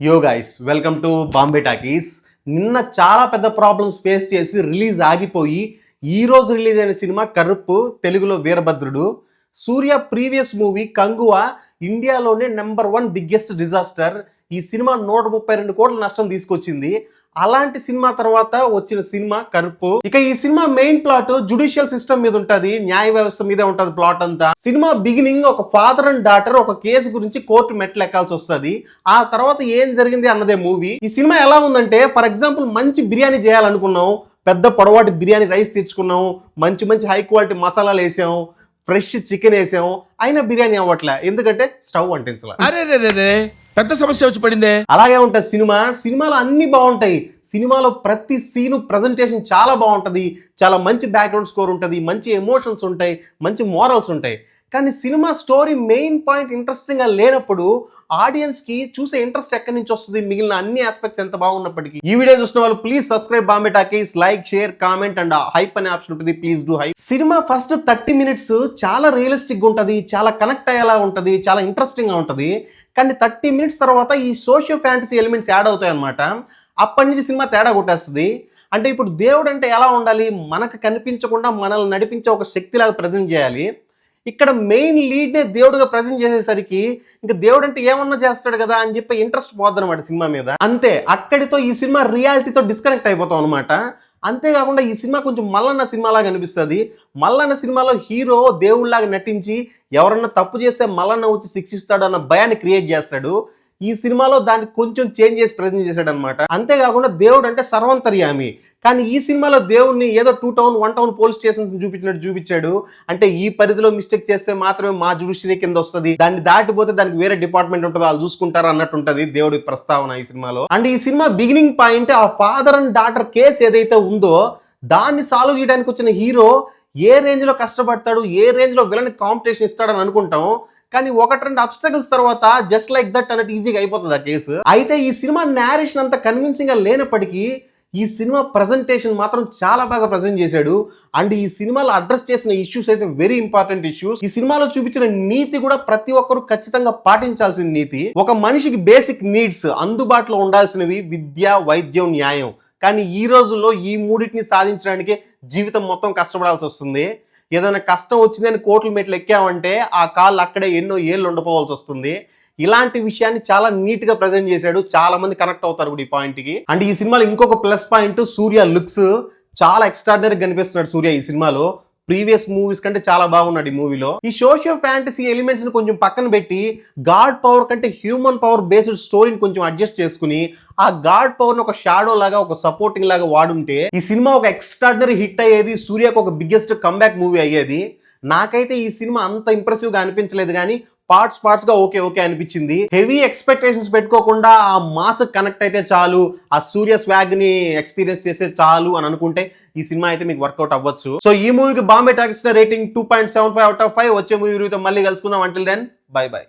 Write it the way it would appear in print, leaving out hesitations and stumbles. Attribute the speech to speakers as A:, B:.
A: యో guys welcome to Bombay talkies. నిన్న చాలా పెద్ద ప్రాబ్లమ్స్ ఫేస్ చేసి రిలీజ్ ఆగిపోయి ఈ రోజు రిలీజ్ అయిన సినిమా కరుప్పు, తెలుగులో వీరభద్రుడు. సూర్య ప్రీవియస్ మూవీ కంగువా ఇండియాలోనే #1 బిగ్గెస్ట్ డిజాస్టర్. ఈ సినిమా 132 కోట్ల నష్టం తీసుకొచ్చింది. అలాంటి సినిమా తర్వాత వచ్చిన సినిమా కరుప్పు. ఇక ఈ cinema main plot judicial system మీద ఉంటది, న్యాయ వ్యవస్థ మీదే ఉంటది ప్లాట్ అంతా. సినిమా బిగినింగ్ ఒక ఫాదర్ అండ్ డాటర్ ఒక కేసు గురించి కోర్టు మెట్లు ఎక్కాల్సి వస్తుంది. ఆ తర్వాత ఏం జరిగింది అన్నదే మూవీ. ఈ సినిమా ఎలా ఉందంటే, ఫర్ ఎగ్జాంపుల్ మంచి బిర్యానీ చేయాలనుకున్నాం, పెద్ద పొడవాటి బిర్యానీ రైస్ తెచ్చుకున్నాం, మంచి మంచి హై క్వాలిటీ మసాలాలు వేసాం, ఫ్రెష్ చికెన్ వేసాం, అయినా బిర్యానీ అవ్వట్లే, ఎందుకంటే స్టవ్ అంటించాలి.
B: పెద్ద సమస్య వచ్చి పడిందే.
A: అలాగే ఉంటుంది సినిమాలో అన్ని బాగుంటాయి. సినిమాలో ప్రతి సీను ప్రజెంటేషన్ చాలా బాగుంటుంది, చాలా మంచి బ్యాక్గ్రౌండ్ స్కోర్ ఉంటుంది, మంచి ఎమోషన్స్ ఉంటాయి, మంచి మోరల్స్ ఉంటాయి. కానీ సినిమా స్టోరీ మెయిన్ పాయింట్ ఇంట్రెస్టింగ్గా లేనప్పుడు ఆడియన్స్కి చూసే ఇంట్రెస్ట్ ఎక్కడి నుంచి వస్తుంది? మిగిలిన అన్ని ఆస్పెక్ట్స్ ఎంత బాగున్నప్పటికీ. ఈ వీడియో చూసిన వాళ్ళు please subscribe Bombay talkies, like, share, comment and hype అనే ఆప్షన్ ఉంటుంది, please do hype. Cinema first 30 minutes చాలా రియలిస్టిక్గా ఉంటుంది, చాలా కనెక్ట్ అయ్యేలా ఉంటుంది, చాలా ఇంట్రెస్టింగ్గా ఉంటుంది. కానీ 30 minutes తర్వాత ఈ సోషియో ఫ్యాంటసీ ఎలిమెంట్స్ యాడ్ అవుతాయి అనమాట. అప్పటి నుంచి సినిమా తేడా కొట్టేస్తుంది. అంటే ఇప్పుడు దేవుడు అంటే ఎలా ఉండాలి? మనకు కనిపించకుండా మనల్ని నడిపించే ఒక శక్తిలాగా ప్రజెంట్ చేయాలి. ఇక్కడ మెయిన్ లీడ్నే దేవుడుగా ప్రజెంట్ చేసేసరికి ఇంకా దేవుడు అంటే ఏమన్నా చేస్తాడు కదా అని చెప్పి ఇంట్రెస్ట్ పోద్ది అనమాట సినిమా మీద. అంతే, అక్కడితో ఈ సినిమా రియాలిటీతో డిస్కనెక్ట్ అయిపోతాం అనమాట. అంతేకాకుండా ఈ సినిమా కొంచెం మల్లన్న సినిమాలాగా అనిపిస్తుంది. మల్లన్న సినిమాలో హీరో దేవుళ్లాగా నటించి ఎవరన్నా తప్పు చేస్తే మల్లన్న వచ్చి శిక్షిస్తాడు అన్న భయాన్ని క్రియేట్ చేస్తాడు. ఈ సినిమాలో దాన్ని కొంచెం చేంజ్ చేసి ప్రజెంట్ చేశాడు అనమాట. అంతేకాకుండా దేవుడు అంటే సర్వంతర్యామి. కానీ ఈ సినిమాలో దేవుడిని ఏదో 2 town 1 town పోలీస్ స్టేషన్ చూపించినట్టు చూపించాడు. అంటే ఈ పరిధిలో మిస్టేక్ చేస్తే మాత్రమే మా జ్యుడిషియరీ కింద వస్తుంది, దాన్ని దాటిపోతే దానికి వేరే డిపార్ట్మెంట్ ఉంటుంది, వాళ్ళు చూసుకుంటారు అన్నట్టు ఉంటుంది దేవుడి ప్రస్తావన ఈ సినిమాలో. అండ్ ఈ సినిమా బిగినింగ్ పాయింట్ ఆ ఫాదర్ అండ్ డాటర్ కేసు ఏదైతే ఉందో దాన్ని సాల్వ్ చేయడానికి వచ్చిన హీరో ఏ రేంజ్ లో కష్టపడతాడు, ఏ రేంజ్ లో విలన్ కాంపిటీషన్ ఇస్తాడని అనుకుంటాం. కానీ 1-2 అబ్స్టకల్స్ తర్వాత జస్ట్ లైక్ దట్ అన్నట్టు ఈజీగా అయిపోతుంది ఆ కేసు. అయితే ఈ సినిమా నేరేషన్ అంత కన్విన్సింగ్ గా లేనప్పటికీ ఈ సినిమా ప్రజెంటేషన్ మాత్రం చాలా బాగా ప్రజెంట్ చేశాడు. అండ్ ఈ సినిమాలో అడ్రస్ చేసిన ఇష్యూస్ అయితే వెరీ ఇంపార్టెంట్ ఇష్యూస్. ఈ సినిమాలో చూపించిన నీతి కూడా ప్రతి ఒక్కరు ఖచ్చితంగా పాటించాల్సిన నీతి. ఒక మనిషికి బేసిక్ నీడ్స్ అందుబాటులో ఉండాల్సినవి విద్య, వైద్యం, న్యాయం. కానీ ఈ రోజుల్లో ఈ మూడింటిని సాధించడానికి జీవితం మొత్తం కష్టపడాల్సి వస్తుంది. ఏదైనా కష్టం వచ్చిందని కోట్ల మెట్లు ఎక్కామంటే ఆ కాళ్ళు అక్కడే ఎన్నో ఏళ్ళు ఉండిపోవాల్సి వస్తుంది. ఇలాంటి విషయాన్ని చాలా నీట్ గా ప్రజెంట్ చేశాడు. చాలా మంది కనెక్ట్ అవుతారు కూడా ఈ పాయింట్ కి. అండ్ ఈ సినిమాలో ఇంకొక ప్లస్ పాయింట్ సూర్య లుక్స్. చాలా ఎక్స్ట్రాడినరీ కనిపిస్తున్నాడు సూర్య ఈ సినిమాలో. ప్రీవియస్ మూవీస్ కంటే చాలా బాగున్నాడు ఈ మూవీలో. ఈ సోషియో ఫ్యాంటసీ ఎలిమెంట్స్ ని కొంచెం పక్కన పెట్టి గాడ్ పవర్ కంటే హ్యూమన్ పవర్ బేస్డ్ స్టోరీని కొంచెం అడ్జస్ట్ చేసుకుని ఆ గాడ్ పవర్ ని ఒక షాడో లాగా, ఒక సపోర్టింగ్ లాగా వాడుంటే ఈ సినిమా ఒక ఎక్స్ట్రాడినరీ హిట్ అయ్యేది, సూర్యకు ఒక బిగ్గెస్ట్ కంబ్యాక్ మూవీ అయ్యేది. నాకైతే ఈ సినిమా అంత ఇంప్రెసివ్ గా అనిపించలేదు, కానీ పార్ట్స్ గా ఓకే అనిపించింది. హెవీ ఎక్స్పెక్టేషన్స్ పెట్టుకోకుండా ఆ మాస్ కనెక్ట్ అయితే చాలు, ఆ సూర్య స్వాగ్ ని ఎక్స్పీరియన్స్ చేసే చాలు అని అనుకుంటే ఈ సినిమా అయితే మీకు వర్కౌట్ అవ్వచ్చు. సో ఈ మూవీకి Bombay Talkies rating 2.75 out of 5. వచ్చే మూవీ మళ్ళీ కలుసుకుందాం. Until then bye by.